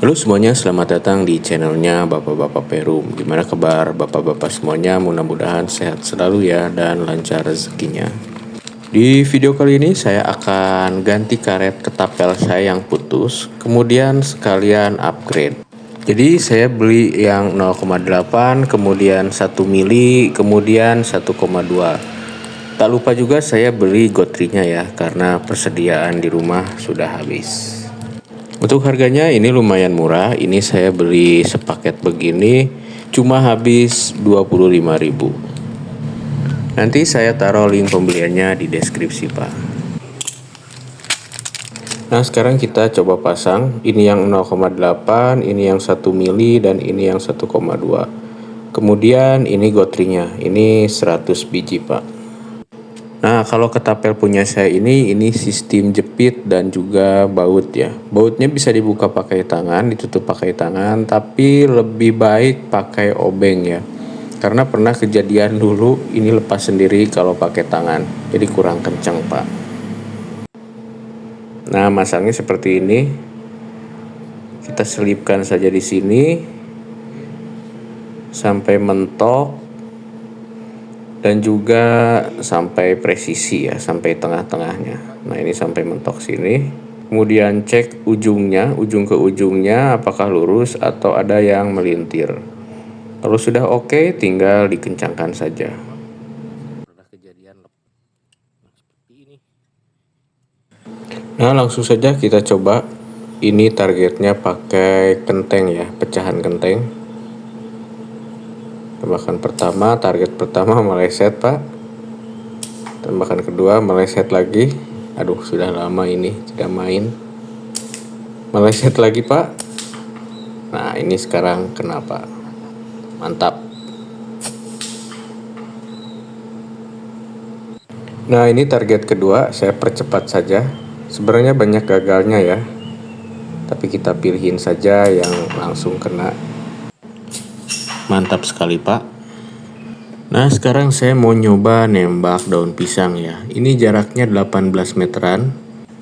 Halo semuanya, selamat datang di channelnya Bapak-Bapak Perum. Gimana kabar Bapak-Bapak semuanya? Mudah-mudahan sehat selalu ya dan lancar rezekinya. Di video kali ini saya akan ganti karet ketapel saya yang putus, kemudian sekalian upgrade. Jadi saya beli yang 0,8, kemudian 1 mili, kemudian 1,2. Tak lupa juga saya beli gotrinya ya, karena persediaan di rumah sudah habis. Untuk harganya ini lumayan murah. Ini saya beli sepaket begini cuma habis 25.000. Nanti saya taruh link pembeliannya di deskripsi, Pak. Nah, sekarang kita coba pasang. Ini yang 0,8, ini yang 1 mili dan ini yang 1,2. Kemudian ini gotrinya. Ini 100 biji, Pak. Nah, kalau ketapel punya saya ini sistem jepit dan juga baut ya. Bautnya bisa dibuka pakai tangan, ditutup pakai tangan, tapi lebih baik pakai obeng ya. Karena pernah kejadian dulu ini lepas sendiri kalau pakai tangan, jadi kurang kencang, Pak. Nah, masangnya seperti ini. Kita selipkan saja di sini sampai mentok. Dan juga sampai presisi ya, sampai tengah-tengahnya. Nah, ini sampai mentok sini. Kemudian cek ujungnya, ujung ke ujungnya apakah lurus atau ada yang melintir. Kalau sudah oke, tinggal dikencangkan saja. Nah, langsung saja kita coba. Ini targetnya pakai kenteng ya, pecahan kenteng. Tembakan pertama, target pertama meleset, Pak. Tembakan kedua meleset lagi. Aduh, sudah lama ini tidak main. Meleset lagi, Pak. Nah, ini sekarang kena, Pak. Mantap. Nah, ini target kedua, saya percepat saja. Sebenarnya banyak gagalnya ya. Tapi kita pilihin saja yang langsung kena. Mantap sekali, Pak. Nah, sekarang saya mau nyoba nembak daun pisang ya. Ini jaraknya 18 meteran.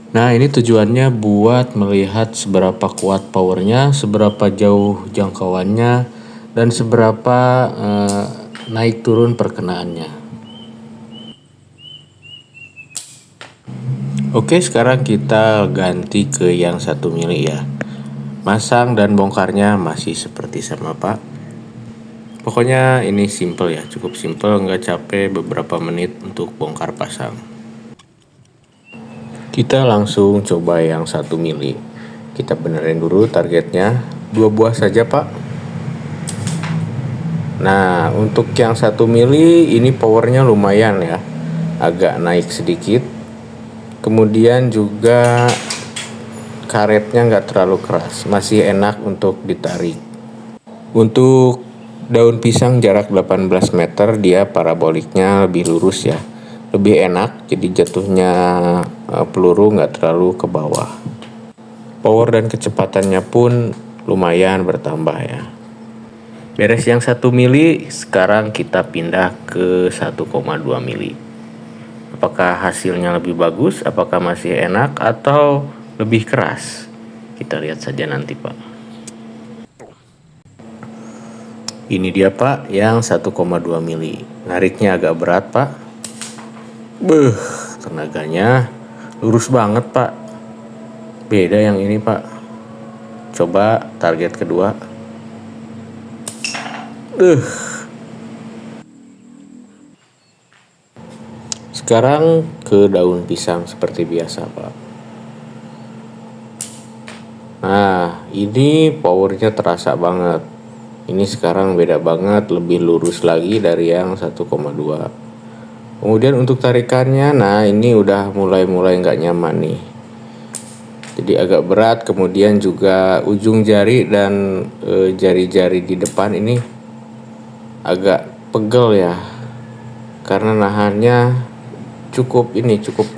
Nah, ini tujuannya buat melihat seberapa kuat powernya, seberapa jauh jangkauannya, dan seberapa naik turun perkenaannya. Oke, sekarang kita ganti ke yang 1 mili ya. Masang dan bongkarnya masih seperti sama, Pak. Pokoknya ini simple ya, cukup simple, nggak capek beberapa menit untuk bongkar pasang. Kita langsung coba yang 1 mili. Kita benerin dulu targetnya, 2 buah saja, Pak. Nah, untuk yang 1 mili ini powernya lumayan ya, agak naik sedikit. Kemudian juga karetnya nggak terlalu keras, masih enak untuk ditarik. Untuk daun pisang jarak 18 meter, dia paraboliknya lebih lurus ya, lebih enak, jadi jatuhnya peluru nggak terlalu ke bawah. Power dan kecepatannya pun lumayan bertambah ya. Beres yang 1 mili, sekarang kita pindah ke 1,2 mili. Apakah hasilnya lebih bagus, apakah masih enak, atau lebih keras? Kita lihat saja nanti, Pak. Ini dia, Pak, yang 1,2 mili. Nariknya agak berat, Pak. Tenaganya lurus banget, Pak. Beda yang ini, Pak. Coba target kedua. Sekarang ke daun pisang seperti biasa, Pak. Nah, ini powernya terasa banget. Ini sekarang beda banget, lebih lurus lagi dari yang 1,2. Kemudian untuk tarikannya, nah ini udah mulai nggak nyaman nih. Jadi agak berat, kemudian juga ujung jari dan jari-jari di depan ini agak pegel ya. Karena nahannya cukup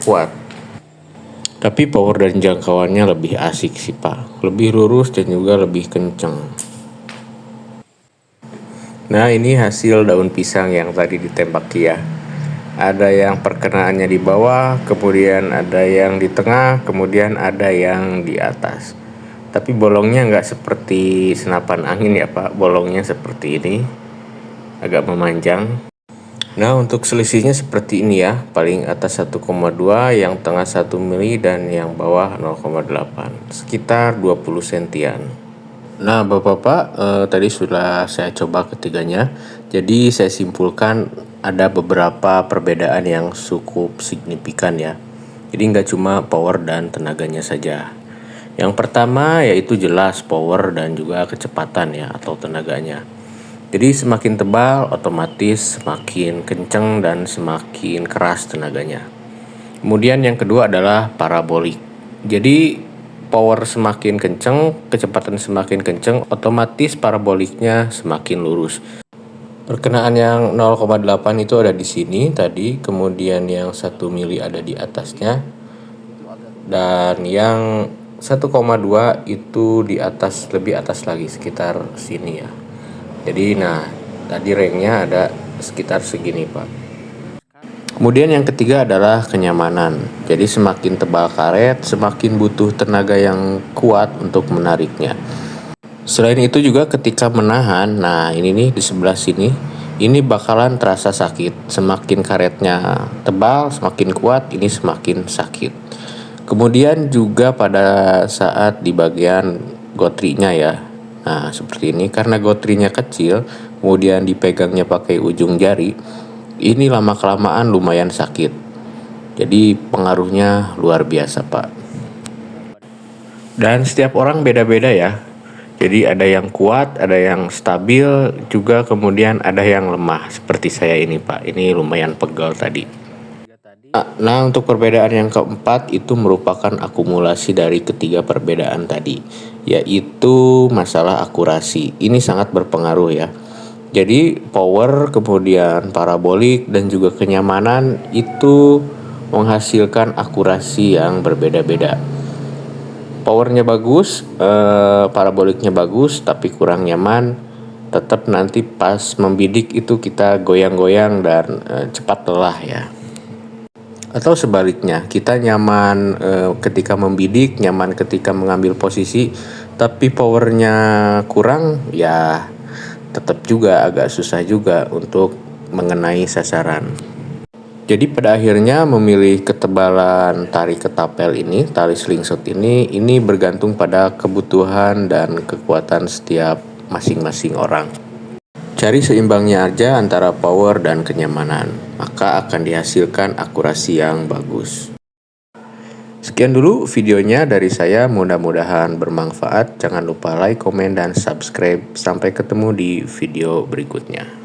kuat. Tapi power dan jangkauannya lebih asik sih, Pak. Lebih lurus dan juga lebih kenceng. Nah, ini hasil daun pisang yang tadi ditembak ya. Ada yang perkenaannya di bawah, kemudian ada yang di tengah, kemudian ada yang di atas. Tapi bolongnya nggak seperti senapan angin ya Pak, bolongnya seperti ini, agak memanjang. Nah untuk selisihnya seperti ini ya, paling atas 1,2, yang tengah 1 mili, dan yang bawah 0,8, sekitar 20 sentian. Nah Bapak-Bapak, tadi sudah saya coba ketiganya, jadi saya simpulkan ada beberapa perbedaan yang cukup signifikan ya. Jadi nggak cuma power dan tenaganya saja. Yang pertama yaitu jelas power dan juga kecepatan ya, atau tenaganya. Jadi semakin tebal otomatis semakin kenceng dan semakin keras tenaganya. Kemudian yang kedua adalah parabolik. Jadi power semakin kenceng, kecepatan semakin kenceng, otomatis paraboliknya semakin lurus. Perkenaan yang 0,8 itu ada di sini tadi, kemudian yang 1 mili ada di atasnya, dan yang 1,2 itu di atas, lebih atas lagi, sekitar sini ya. Jadi nah tadi ranknya ada sekitar segini Pak. Kemudian yang ketiga adalah kenyamanan. Jadi semakin tebal karet, semakin butuh tenaga yang kuat untuk menariknya. Selain itu juga ketika menahan, nah ini nih di sebelah sini, ini bakalan terasa sakit. Semakin karetnya tebal, semakin kuat, ini semakin sakit. Kemudian juga pada saat di bagian gotrinya ya. Nah, seperti ini karena gotrinya kecil, kemudian dipegangnya pakai ujung jari, ini lama-kelamaan lumayan sakit. Jadi pengaruhnya luar biasa, Pak. Dan setiap orang beda-beda ya. Jadi ada yang kuat, ada yang stabil, juga kemudian ada yang lemah. Seperti saya ini, Pak. Ini lumayan pegal tadi. Nah, untuk perbedaan yang keempat itu merupakan akumulasi dari ketiga perbedaan tadi, yaitu masalah akurasi. Ini sangat berpengaruh ya. Jadi power, kemudian parabolik, dan juga kenyamanan itu menghasilkan akurasi yang berbeda-beda. Powernya bagus, paraboliknya bagus, tapi kurang nyaman. Tetap nanti pas membidik itu kita goyang-goyang dan cepat lelah ya. Atau sebaliknya, kita nyaman ketika membidik, nyaman ketika mengambil posisi, tapi powernya kurang, ya tetap juga agak susah juga untuk mengenai sasaran. Jadi pada akhirnya memilih ketebalan tali ketapel ini, tali slingshot ini bergantung pada kebutuhan dan kekuatan setiap masing-masing orang. Cari seimbangnya aja antara power dan kenyamanan, maka akan dihasilkan akurasi yang bagus. Sekian dulu videonya dari saya, mudah-mudahan bermanfaat. Jangan lupa like, komen, dan subscribe. Sampai ketemu di video berikutnya.